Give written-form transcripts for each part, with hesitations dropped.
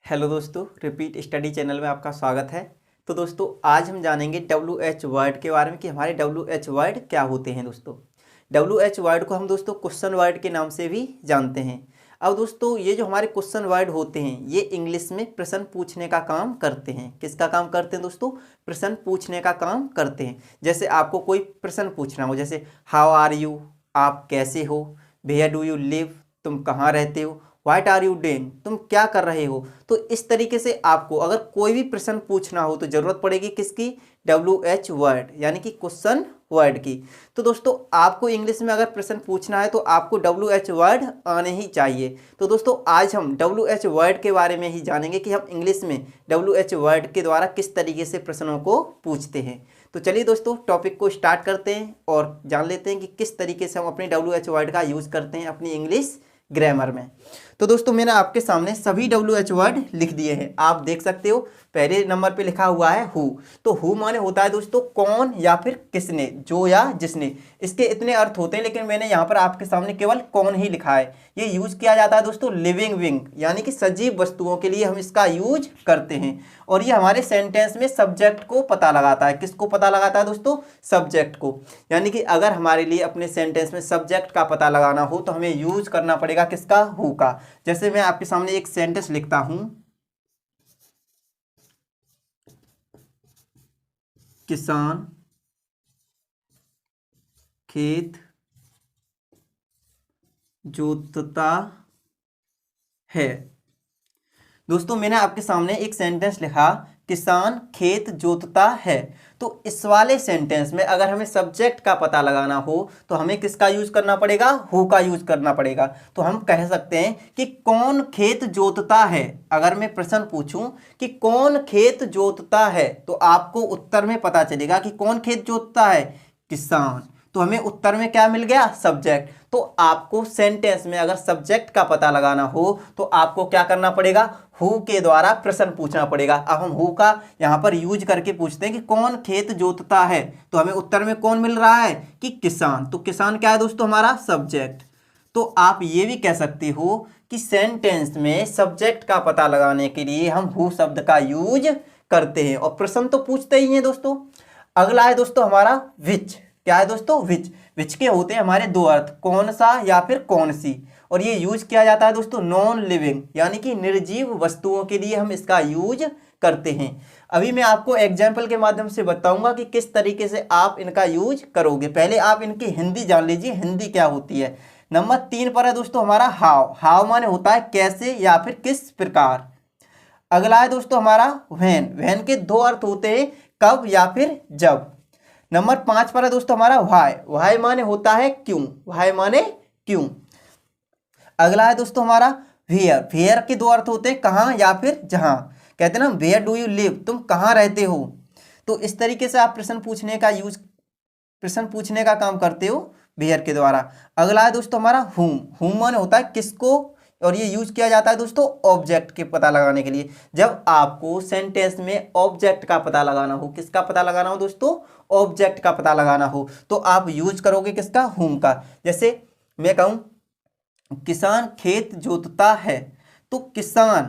Hello दोस्तों, repeat study channel में आपका स्वागत है। तो दोस्तों आज हम जानेंगे WH वर्ड के बारे में कि हमारे WH वर्ड क्या होते हैं। दोस्तों WH वर्ड को हम दोस्तों क्वेश्चन वर्ड के नाम से भी जानते हैं। अब दोस्तों ये जो हमारे क्वेश्चन वर्ड होते हैं ये इंग्लिश में प्रश्न पूछने का काम करते हैं। किसका काम करते हैं दोस्तों? प्रश्न पूछने का काम करते हैं। जैसे आपको कोई प्रश्न पूछना हो, जैसे हाउ आर यू, आप कैसे हो, वेयर डू यू लिव, तुम कहाँ रहते हो, व्हाट आर यू डूइंग, तुम क्या कर रहे हो। तो इस तरीके से आपको अगर कोई भी प्रश्न पूछना हो तो जरूरत पड़ेगी किसकी? WH वर्ड यानी कि क्वेश्चन वर्ड की। तो दोस्तों आपको इंग्लिश में अगर प्रश्न पूछना है तो आपको WH वर्ड आने ही चाहिए। तो दोस्तों आज हम WH वर्ड के बारे में ही जानेंगे कि हम इंग्लिश में WH वर्ड के द्वारा किस तरीके से प्रश्नों को पूछते हैं। तो चलिए दोस्तों टॉपिक को स्टार्ट करते हैं और जान लेते हैं कि किस तरीके से हम अपने WH वर्ड का यूज़ करते हैं अपनी इंग्लिश ग्रामर में। तो दोस्तों मैंने आपके सामने सभी WH वर्ड लिख दिए हैं, आप देख सकते हो। पहले नंबर पे लिखा हुआ है हु। तो हु माने होता है दोस्तों कौन या फिर किसने, जो या जिसने। इसके इतने अर्थ होते हैं लेकिन मैंने यहाँ पर आपके सामने केवल कौन ही लिखा है। ये यूज किया जाता है दोस्तों लिविंग विंग यानी कि सजीव वस्तुओं के लिए हम इसका यूज करते हैं। और ये हमारे सेंटेंस में सब्जेक्ट को पता लगाता है। किसको पता लगाता है दोस्तों? सब्जेक्ट को। यानी कि अगर हमारे लिए अपने सेंटेंस में सब्जेक्ट का पता लगाना हो तो हमें यूज करना पड़ेगा किसका? हु का। जैसे मैं आपके सामने एक सेंटेंस लिखता हूं, किसान खेत जोतता है। दोस्तों मैंने आपके सामने एक सेंटेंस लिखा, किसान खेत जोतता है। तो इस वाले सेंटेंस में अगर हमें सब्जेक्ट का पता लगाना हो तो हमें किसका यूज करना पड़ेगा? हु का यूज करना पड़ेगा। तो हम कह सकते हैं कि कौन खेत जोतता है। अगर मैं प्रश्न पूछूं कि कौन खेत जोतता है तो आपको उत्तर में पता चलेगा कि कौन खेत जोतता है? किसान। तो हमें उत्तर में क्या मिल गया? सब्जेक्ट। तो आपको सेंटेंस में अगर सब्जेक्ट का पता लगाना हो तो आपको क्या करना पड़ेगा? हु के द्वारा प्रश्न पूछना पड़ेगा। अब हम हु का यहाँ पर यूज करके पूछते हैं कि कौन खेत जोतता है, तो हमें उत्तर में कौन मिल रहा है? कि किसान। तो किसान क्या है दोस्तों? हमारा सब्जेक्ट। तो आप ये भी कह सकते हो कि सेंटेंस में सब्जेक्ट का पता लगाने के लिए हम हु शब्द का यूज करते हैं और प्रश्न तो पूछते ही हैं दोस्तों। अगला है दोस्तों हमारा विच। क्या है दोस्तों? विच। विच के होते हैं हमारे दो अर्थ, कौन सा या फिर कौन सी। और ये यूज किया जाता है दोस्तों नॉन लिविंग यानी कि निर्जीव वस्तुओं के लिए हम इसका यूज करते हैं। अभी मैं आपको एग्जाम्पल के माध्यम से बताऊंगा कि किस तरीके से आप इनका यूज करोगे। पहले आप इनकी हिंदी जान लीजिए, हिंदी क्या होती है। नंबर 3 पर है दोस्तों हमारा हाव। हाव माने होता है कैसे या फिर किस प्रकार। अगला है दोस्तों हमारा व्हेन। व्हेन के दो अर्थ होते हैं, कब या फिर जब। नंबर 5 पर है दोस्तों हमारा व्हाई। व्हाई माने होता है क्यों। व्हाई माने क्यों। अगला है दोस्तों हमारा वेयर। वेयर के दो अर्थ होते हैं, कहाँ या फिर जहां। कहते हैं ना वेयर डू यू लिव, तुम कहाँ रहते हो। तो इस तरीके से आप प्रश्न पूछने का काम करते हो वेयर के द्वारा। अगला है दोस्तों हमारा हुम। हुम माने होता है किसको, और ये यूज किया जाता है दोस्तों ऑब्जेक्ट के पता लगाने के लिए। जब आपको सेंटेंस में ऑब्जेक्ट का पता लगाना हो, किसका पता लगाना हो दोस्तों? ऑब्जेक्ट का पता लगाना हो, तो आप यूज करोगे किसका? हुम का। जैसे मैं कहूं किसान खेत जोतता है, तो किसान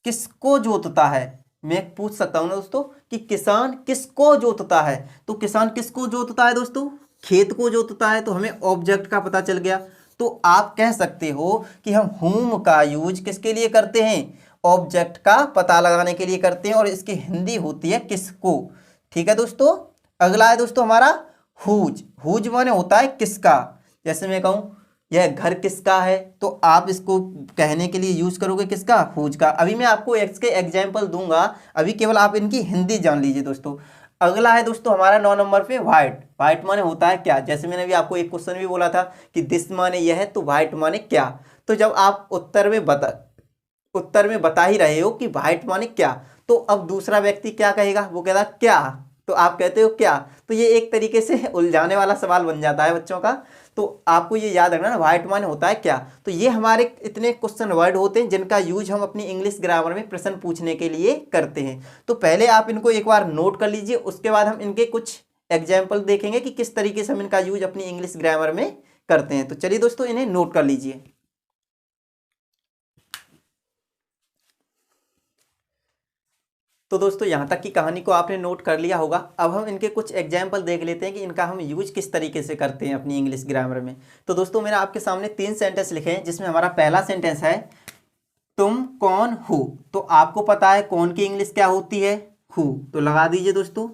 किसको जोतता है। मैं पूछ सकता हूं ना दोस्तों कि किसान किसको जोतता है। तो किसान किसको जोतता है दोस्तों? खेत को जोतता है। तो हमें ऑब्जेक्ट का पता चल गया। तो आप कह सकते हो कि हम हुम का यूज किसके लिए करते हैं? ऑब्जेक्ट का पता लगाने के लिए करते हैं और इसकी हिंदी होती है किसको। ठीक है दोस्तों। अगला है दोस्तों हमारा हुज। हुज माने होता है किसका। जैसे मैं कहूं यह घर किसका है, तो आप इसको कहने के लिए यूज करोगे किसका? हुज का। अभी मैं आपको इसके एग्जाम्पल दूंगा, अभी केवल आप इनकी हिंदी जान लीजिए दोस्तों। अगला है दोस्तों हमारा 9 नंबर पे व्हाइट। व्हाइट माने होता है क्या। जैसे मैंने अभी आपको एक क्वेश्चन भी बोला था कि दिस माने यह है, तो व्हाइट माने क्या। तो जब आप उत्तर में बता ही रहे हो कि व्हाइट माने क्या, तो अब दूसरा व्यक्ति क्या कहेगा? वो कहेगा क्या, तो आप कहते हो क्या। तो ये एक तरीके से उलझाने वाला सवाल बन जाता है बच्चों का। तो आपको ये याद रखना ना, व्हाइट माने होता है क्या। तो ये हमारे इतने क्वेश्चन वर्ड होते हैं जिनका यूज हम अपनी इंग्लिश ग्रामर में प्रश्न पूछने के लिए करते हैं। तो पहले आप इनको एक बार नोट कर लीजिए, उसके बाद हम इनके कुछ एग्जाम्पल देखेंगे कि किस तरीके से हम इनका यूज अपनी इंग्लिश ग्रामर में करते हैं। तो चलिए दोस्तों इन्हें नोट कर लीजिए। तो दोस्तों यहाँ तक की कहानी को आपने नोट कर लिया होगा। अब हम इनके कुछ एग्जाम्पल देख लेते हैं कि इनका हम यूज किस तरीके से करते हैं अपनी इंग्लिश ग्रामर में। तो दोस्तों मैंने आपके सामने 3 सेंटेंस लिखे हैं, जिसमें हमारा पहला सेंटेंस है तुम कौन हो। तो आपको पता है कौन की इंग्लिश क्या होती है, हु। तो लगा दीजिए दोस्तों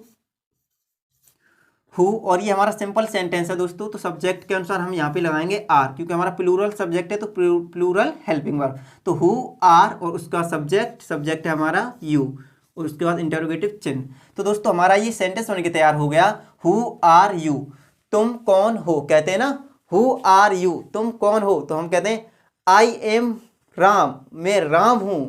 हु। और ये हमारा सिंपल सेंटेंस है दोस्तों, तो सब्जेक्ट के अनुसार हम यहाँ पे लगाएंगे आर, क्योंकि हमारा प्लूरल सब्जेक्ट है तो प्लूरल हेल्पिंग वर्ब। तो हु आर और उसका सब्जेक्ट है हमारा यू, और उसके बाद इंटरोगेटिव चिन्ह। तो दोस्तों हमारा ये सेंटेंस बन के तैयार हो गया, हु आर यू, तुम कौन हो। कहते हैं ना हु आर यू, तुम कौन हो, तो हम कहते हैं आई एम राम, मैं राम हूं।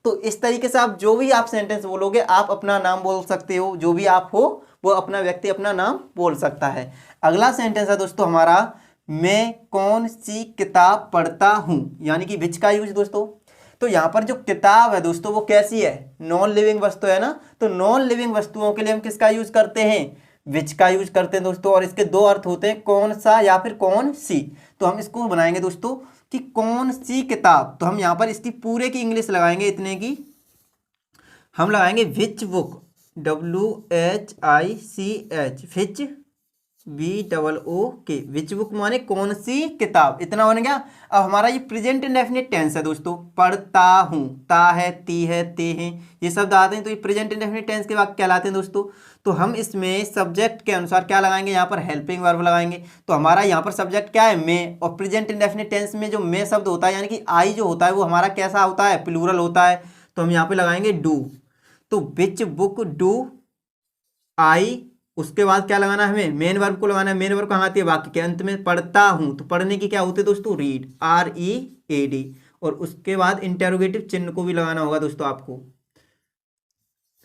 तो इस तरीके से आप जो भी आप सेंटेंस बोलोगे, आप अपना नाम बोल सकते हो, जो भी आप हो वो अपना व्यक्ति अपना नाम बोल सकता है। अगला सेंटेंस है दोस्तों हमारा मैं कौन सी किताब पढ़ता हूं, यानी कि विच का यूज दोस्तों। तो यहाँ पर जो किताब है दोस्तों वो कैसी है, नॉन लिविंग वस्तु है ना। तो नॉन लिविंग वस्तुओं के लिए हम किसका यूज करते हैं, विच का यूज करते हैं दोस्तों। और इसके दो अर्थ होते हैं, कौन सा या फिर कौन सी। तो हम इसको बनाएंगे दोस्तों कि कौन सी किताब। तो हम यहाँ पर इसकी पूरे की इंग्लिश लगाएंगे, इतने की हम लगाएंगे which book, WHICH, which BOOK, which book माने कौन सी किताब, इतना बन गया। अब हमारा ये प्रेजेंट इंडेफिनिट टेंस है दोस्तों, पढ़ता हूँ, ता है, ती है, ते हैं, ये शब्द आते हैं, तो ये प्रेजेंट इंडेफिनिट टेंस के वाक्य कहलाते हैं दोस्तों। तो हम इसमें सब्जेक्ट के अनुसार क्या लगाएंगे, यहाँ पर हेल्पिंग वर्ब लगाएंगे। तो हमारा यहाँ पर सब्जेक्ट क्या है, मैं, और प्रेजेंट इंडेफिनिट टेंस में जो मैं शब्द होता है यानी कि आई जो होता है वो हमारा कैसा होता है, प्लूरल होता है। तो हम यहाँ पे लगाएंगे डू। तो विच बुक डू आई, उसके बाद क्या लगाना है, हमें मेन वर्ब को लगाना है। मेन वर्ब कहाँ आती है, वाक्य के अंत में। पढ़ता हूं, तो पढ़ने की क्या होती है दोस्तों, रीड, READ। और उसके बाद इंटेरोगेटिव चिन्ह को भी लगाना होगा दोस्तों आपको,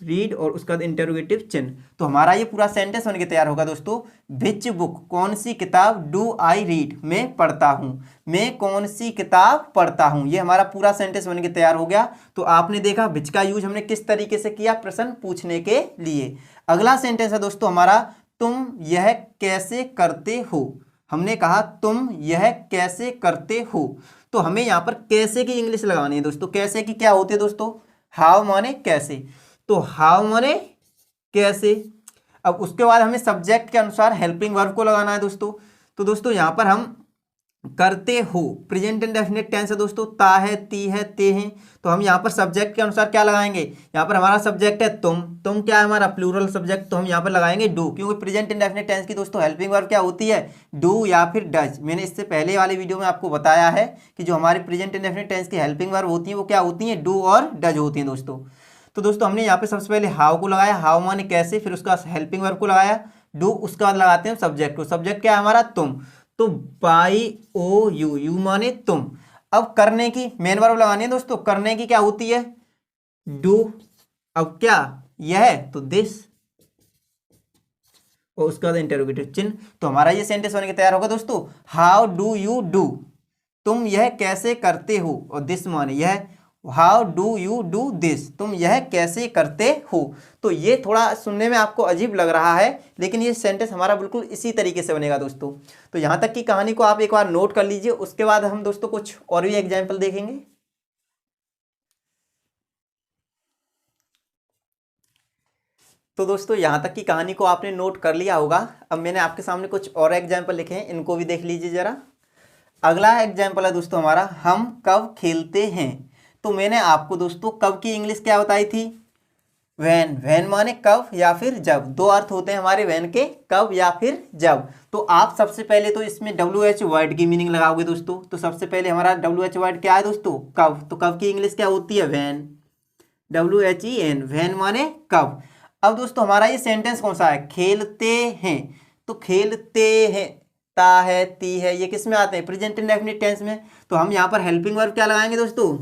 रीड और उसके बाद इंटेरोगेटिव चिन्ह। तो हमारा ये पूरा सेंटेंस बन के तैयार होगा दोस्तों, विच बुक कौन सी किताब, डू आई रीड मैं पढ़ता हूं, मैं कौन सी किताब पढ़ता हूं। ये हमारा पूरा सेंटेंस बन के तैयार हो गया। तो आपने देखा विच का यूज हमने किस तरीके से किया, प्रश्न पूछने के लिए। अगला सेंटेंस है दोस्तों हमारा तुम यह कैसे करते हो। हमने कहा तुम यह कैसे करते हो, तो हमें यहाँ पर कैसे की इंग्लिश लगानी है दोस्तों। कैसे की क्या होती है दोस्तों, हाउ माने कैसे। तो हाउ माने कैसे। अब उसके बाद हमें सब्जेक्ट के अनुसार हेल्पिंग वर्ब को लगाना है दोस्तों। तो दोस्तों यहाँ पर हम करते हो, प्रेजेंट इंडेफिनिट टेंस है दोस्तों, ता है, ती है, ते हैं। तो हम यहाँ पर सब्जेक्ट के अनुसार क्या लगाएंगे, यहाँ पर हमारा सब्जेक्ट है तुम क्या है हमारा प्लूरल सब्जेक्ट, तो हम यहाँ पर लगाएंगे डू, क्योंकि प्रेजेंट इंडेफिनिट टेंस की दोस्तों हेल्पिंग वर्ब क्या होती है, डू या फिर डज। मैंने इससे पहले वाली वीडियो में आपको बताया है कि जो हमारे प्रेजेंट इंडेफिनिट टेंस की हेल्पिंग वर्ब होती है वो क्या होती है, डू और डज होती है दोस्तों। तो दोस्तों हमने यहाँ पे सबसे पहले हाउ को लगाया, हाउ माने कैसे, फिर उसका हेल्पिंग वर्ब को लगाया डू, उसके बाद लगाते हैं सब्जेक्ट को। सब्जेक्ट क्या है हमारा तुम, तो YOU, यू माने तुम। अब करने की मेन वर्ब लगानी है दोस्तों, करने की क्या होती है, डू। अब क्या यह, तो दिस, और उसके बाद इंटरोगेटिव चिन्ह। तो हमारा ये सेंटेंस बनके तैयार होगा दोस्तों, हाउ डू यू डू, तुम यह कैसे करते हो, और दिस माने यह, how do you do this, तुम यह कैसे करते हो। तो ये थोड़ा सुनने में आपको अजीब लग रहा है, लेकिन ये सेंटेंस हमारा बिल्कुल इसी तरीके से बनेगा दोस्तों। तो यहाँ तक की कहानी को आप एक बार नोट कर लीजिए, उसके बाद हम दोस्तों कुछ और भी एग्जाम्पल देखेंगे। तो दोस्तों यहाँ तक की कहानी को आपने नोट कर लिया होगा। अब मैंने आपके सामने कुछ और एग्जाम्पल लिखे हैं, इनको भी देख लीजिए जरा। अगला एग्जाम्पल है दोस्तों हमारा हम कब खेलते हैं। तो मैंने आपको दोस्तों कब की इंग्लिश क्या बताई थी, वैन। वैन माने कब या फिर जब, दो अर्थ होते हैं हमारे वैन के, कब या फिर जब। तो आप सबसे पहले तो इसमें WH वर्ड की मीनिंग लगाओगे दोस्तों। तो सबसे पहले हमारा WH वर्ड क्या है दोस्तों, कब। तो कब की इंग्लिश क्या होती है, वैन, WHEN, वैन माने कब। अब दोस्तों हमारा ये सेंटेंस कौन सा है, खेलते हैं। तो खेलते हैं, ता है, ती है, ये किस में आते हैं, प्रेजेंट इंडेफिनिट टेंस में। तो हम यहाँ पर हेल्पिंग वर्ब क्या लगाएंगे दोस्तों,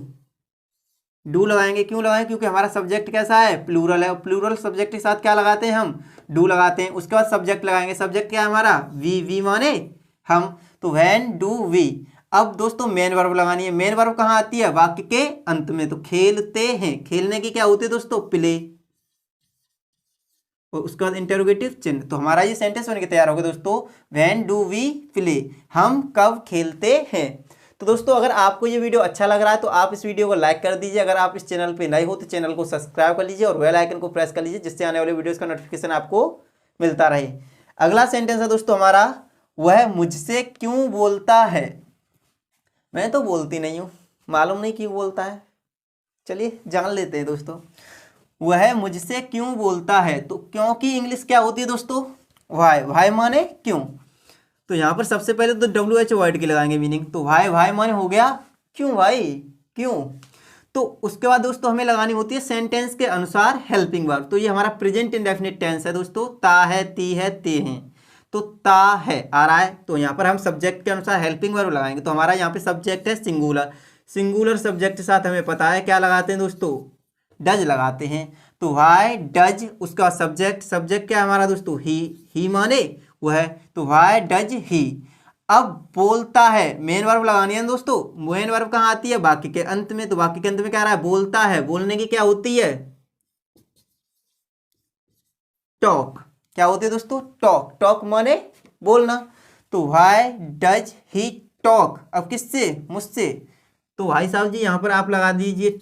डू लगाएंगे। क्यों लगाएंगे, क्योंकि हमारा सब्जेक्ट कैसा है, प्लूरल है, और प्लूरल सब्जेक्ट के साथ क्या लगाते हैं हम, डू लगाते हैं। उसके बाद सब्जेक्ट लगाएंगे, सब्जेक्ट क्या है हमारा, वी माने हम, तो व्हेन डू वी। अब दोस्तों मेन वर्ब लगानी है। मेन वर्ब कहाँ आती है, वाक्य के अंत में। तो खेलते हैं, खेलने की क्या होती है दोस्तों, प्ले, और उसके बाद इंटरोगेटिव चिन्ह। तो हमारा ये सेंटेंस बनके तैयार होगा दोस्तों, व्हेन डू वी प्ले, हम कब खेलते हैं। तो दोस्तों अगर आपको ये वीडियो अच्छा लग रहा है तो आप इस वीडियो को लाइक कर दीजिए। अगर आप इस चैनल पे नए हो तो चैनल को सब्सक्राइब कर लीजिए और बेल आइकन को प्रेस कर लीजिए, जिससे आने वाले वीडियोस का नोटिफिकेशन आपको मिलता रहे। अगला सेंटेंस है दोस्तों हमारा, वह मुझसे क्यों बोलता है। मैं तो बोलती नहीं हूँ, मालूम नहीं क्यों बोलता है, चलिए जान लेते हैं दोस्तों। वह मुझसे क्यों बोलता है, तो क्यों की इंग्लिश क्या होती है दोस्तों, वाई। वाई माने क्यों। तो यहाँ पर सबसे पहले तो WH वर्ड की लगाएंगे मीनिंग। तो वाई, वाई माने हो गया क्यों भाई, क्यों। तो उसके बाद दोस्तों हमें लगानी होती है सेंटेंस के अनुसार हेल्पिंग वर्ब। तो ये हमारा प्रेजेंट इंडेफिनिट टेंस है दोस्तों, ता है, ती है, ते हैं। तो ता है आ रहा है, तो यहाँ पर हम सब्जेक्ट के अनुसार हेल्पिंग वर्ब लगाएंगे। तो हमारा यहाँ पे सब्जेक्ट है सिंगुलर, सिंगुलर सब्जेक्ट के साथ हमें पता है क्या लगाते हैं दोस्तों, डज लगाते हैं। तो वाई डज, उसका सब्जेक्ट, सब्जेक्ट क्या है हमारा दोस्तों, ही माने वह। तो वाई डज ही। अब बोलता है, मेन वर्ब लगानी है दोस्तों। मेन वर्ब कहाँ आती है, वाक्य के अंत में। तो वाक्य के अंत में क्या आ रहा है, बोलता है। बोलने की क्या होती है, टॉक। क्या होती है दोस्तों, टॉक। टॉक माने बोलना। तो वाई डज ही टॉक, अब किससे, मुझसे। तो भाई साहब जी यहाँ पर आप लगा दीजिए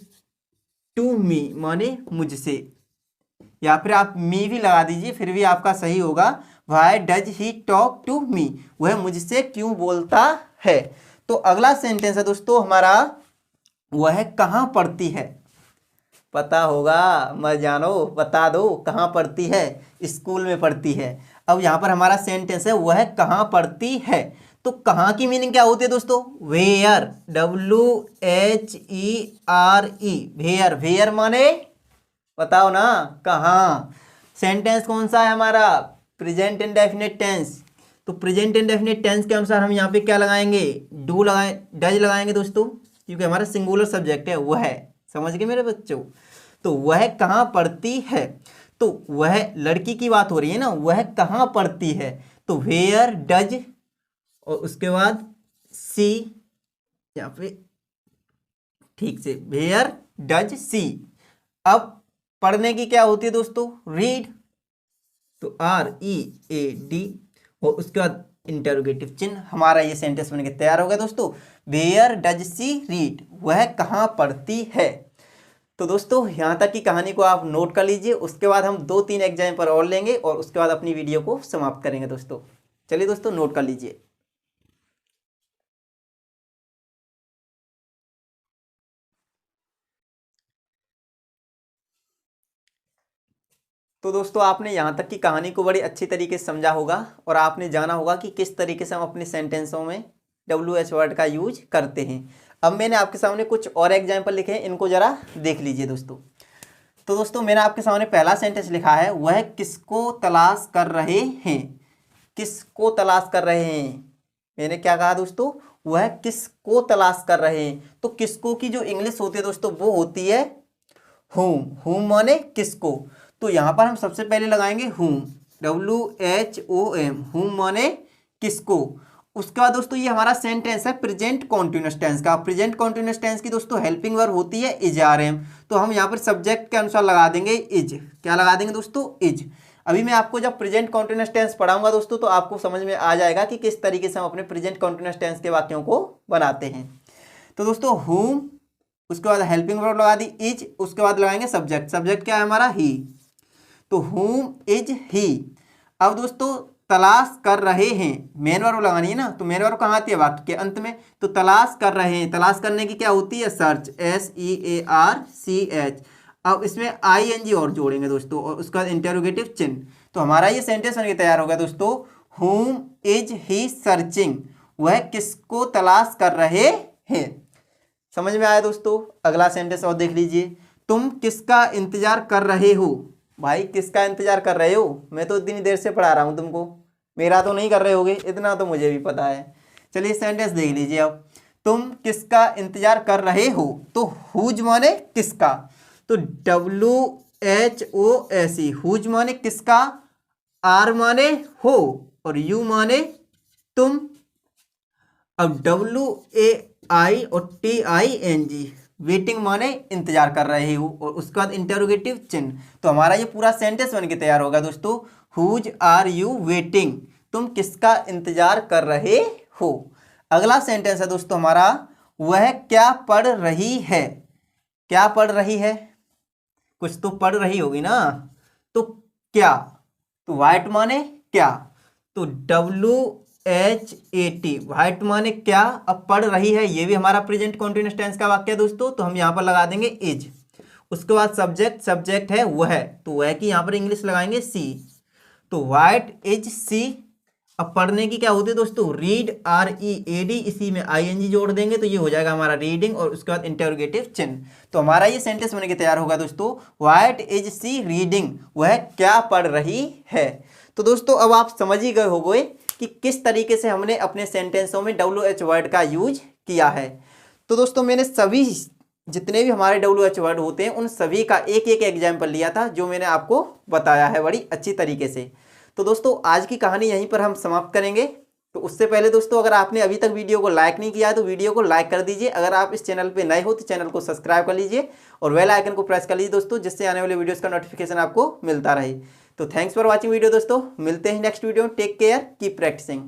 टू मी माने मुझसे, या फिर आप मी भी लगा दीजिए, फिर भी आपका सही होगा। Why does he talk to me, वह मुझसे क्यों बोलता है। तो अगला सेंटेंस है दोस्तों हमारा, वह कहाँ पढ़ती है। पता होगा, मत जानो, बता दो कहाँ पढ़ती है, स्कूल में पढ़ती है। अब यहाँ पर हमारा सेंटेंस है, वह कहाँ पढ़ती है। तो कहाँ की मीनिंग क्या होती है दोस्तों, वेयर, WHERE, वेयर। वेयर माने बताओ ना कहाँ। सेंटेंस कौन सा है हमारा, प्रेजेंट इंडेफिनिट टेंस। तो प्रेजेंट इंडेफिनिट टेंस के अनुसार हम यहाँ पे क्या लगाएंगे, डू लगाए, डज लगाएंगे दोस्तों, क्योंकि हमारा सिंगुलर सब्जेक्ट है वह है। समझ गए मेरे बच्चों। तो वह कहाँ पढ़ती है, तो वह लड़की की बात हो रही है ना, वह कहाँ पढ़ती है। तो वेयर डज, और उसके बाद सी, यहाँ पे ठीक से, वेयर डज सी। अब पढ़ने की क्या होती है दोस्तों, रीड। तो READ, और उसके बाद इंटरोगेटिव चिन्ह। हमारा ये सेंटेंस बनके तैयार हो गया दोस्तों, वेयर डज सी रीड, वह कहाँ पढ़ती है। तो दोस्तों यहाँ तक की कहानी को आप नोट कर लीजिए। उसके बाद हम 2-3 एग्जाम्पल और लेंगे और उसके बाद अपनी वीडियो को समाप्त करेंगे दोस्तों। चलिए दोस्तों नोट कर लीजिए। तो दोस्तों आपने यहाँ तक की कहानी को बड़ी अच्छी तरीके से समझा होगा और आपने जाना होगा कि किस तरीके से हम अपने सेंटेंसों में WH वर्ड का यूज करते हैं। अब मैंने आपके सामने कुछ और एग्जाम्पल लिखे हैं, इनको जरा देख लीजिए दोस्तों। तो दोस्तों मैंने आपके सामने पहला सेंटेंस लिखा है, वह किसको तलाश कर रहे हैं। किसको तलाश कर रहे हैं, मैंने क्या कहा दोस्तों, वह किसको तलाश कर रहे हैं। तो किसको की जो इंग्लिश होती है दोस्तों वो होती है whom। whom माने किसको। तो यहाँ पर हम सबसे पहले लगाएंगे whom, WHOM, whom माने किसको। उसके बाद दोस्तों ये हमारा सेंटेंस है प्रेजेंट कॉन्टिन्यूअस टेंस का। प्रेजेंट कॉन्टिन्यूअस टेंस की दोस्तों हेल्पिंग वर्ब होती है इज RM। तो हम यहाँ पर सब्जेक्ट के अनुसार लगा देंगे इज। क्या लगा देंगे दोस्तों, इज। अभी मैं आपको जब प्रेजेंट कॉन्टिन्यूअस टेंस पढ़ाऊंगा दोस्तों तो आपको समझ में आ जाएगा कि किस तरीके से हम अपने प्रेजेंट कॉन्टिन्यूअस टेंस के वाक्यों को बनाते हैं। तो दोस्तों whom, उसके बाद हेल्पिंग वर्ब लगा दी इज, उसके बाद लगाएंगे सब्जेक्ट। सब्जेक्ट क्या है हमारा, ही। तो whom इज ही। अब दोस्तों तलाश कर रहे हैं, मेन वर्ब लगानी है ना। तो मेन वर्ब कहाँ आती है, वाक्य के अंत में। तो तलाश कर रहे हैं, तलाश करने की क्या होती है, सर्च, SEARCH। अब इसमें ING और जोड़ेंगे दोस्तों और उसका इंटरोगेटिव चिन्ह। तो हमारा ये सेंटेंस बनके तैयार हो गया दोस्तों, whom इज ही सर्चिंग, वह किसको तलाश कर रहे हैं। समझ में आया दोस्तों। अगला सेंटेंस और देख लीजिए, तुम किसका इंतजार कर रहे हो। भाई किसका इंतजार कर रहे हो, मैं तो इतनी देर से पढ़ा रहा हूँ तुमको, मेरा तो नहीं कर रहे होगे, इतना तो मुझे भी पता है। चलिए सेंटेंस देख लीजिए। अब तुम किसका इंतजार कर रहे हो, तो हुज माने किसका। तो WHOSE, हुज माने किसका, R माने हो और U माने तुम। अब WAI और TING, वेटिंग माने इंतजार कर रहे हो और उसके बाद इंटरोगेटिव चिन्ह। तो हमारा ये पूरा सेंटेंस बन के तैयार होगा दोस्तों, हुज आर यू वेटिंग, तुम किसका इंतजार कर रहे हो। अगला सेंटेंस है दोस्तों हमारा, वह क्या पढ़ रही है। क्या पढ़ रही है, कुछ तो पढ़ रही होगी ना, तो क्या, तो वाइट माने क्या, तो WHAT वाइट माने क्या। अब पढ़ रही है ये भी हमारा प्रेजेंट कॉन्टिन्यूअस टेंस का वाक्य है दोस्तों, तो हम यहाँ पर लगा देंगे इज। उसके बाद सब्जेक्ट, सब्जेक्ट है वह, तो वह की यहाँ पर इंग्लिश लगाएंगे सी, तो वाइट इज सी। अब पढ़ने की क्या होती है दोस्तों, रीड, READ, इसी में ING जोड़ देंगे तो ये हो जाएगा हमारा रीडिंग, और उसके बाद इंटरोगेटिव चिन्ह। तो हमारा ये सेंटेंस बन के तैयार होगा दोस्तों, व्हाट इज सी रीडिंग, वह क्या पढ़ रही है। तो दोस्तों अब आप समझ ही गए होंगे कि किस तरीके से हमने अपने सेंटेंसों में WH वर्ड का यूज किया है। तो दोस्तों मैंने सभी जितने भी हमारे WH वर्ड होते हैं उन सभी का एक एक एग्जाम्पल लिया था, जो मैंने आपको बताया है बड़ी अच्छी तरीके से। तो दोस्तों आज की कहानी यहीं पर हम समाप्त करेंगे। तो उससे पहले दोस्तों अगर आपने अभी तक वीडियो को लाइक नहीं किया है तो वीडियो को लाइक कर दीजिए। अगर आप इस चैनल पे नए हो तो चैनल को सब्सक्राइब कर लीजिए और बेल आइकन को प्रेस कर लीजिए दोस्तों, जिससे आने वाले वीडियोस का नोटिफिकेशन आपको मिलता रहे। तो थैंक्स फॉर वॉचिंग वीडियो दोस्तों, मिलते हैं next video. Take care, keep practising.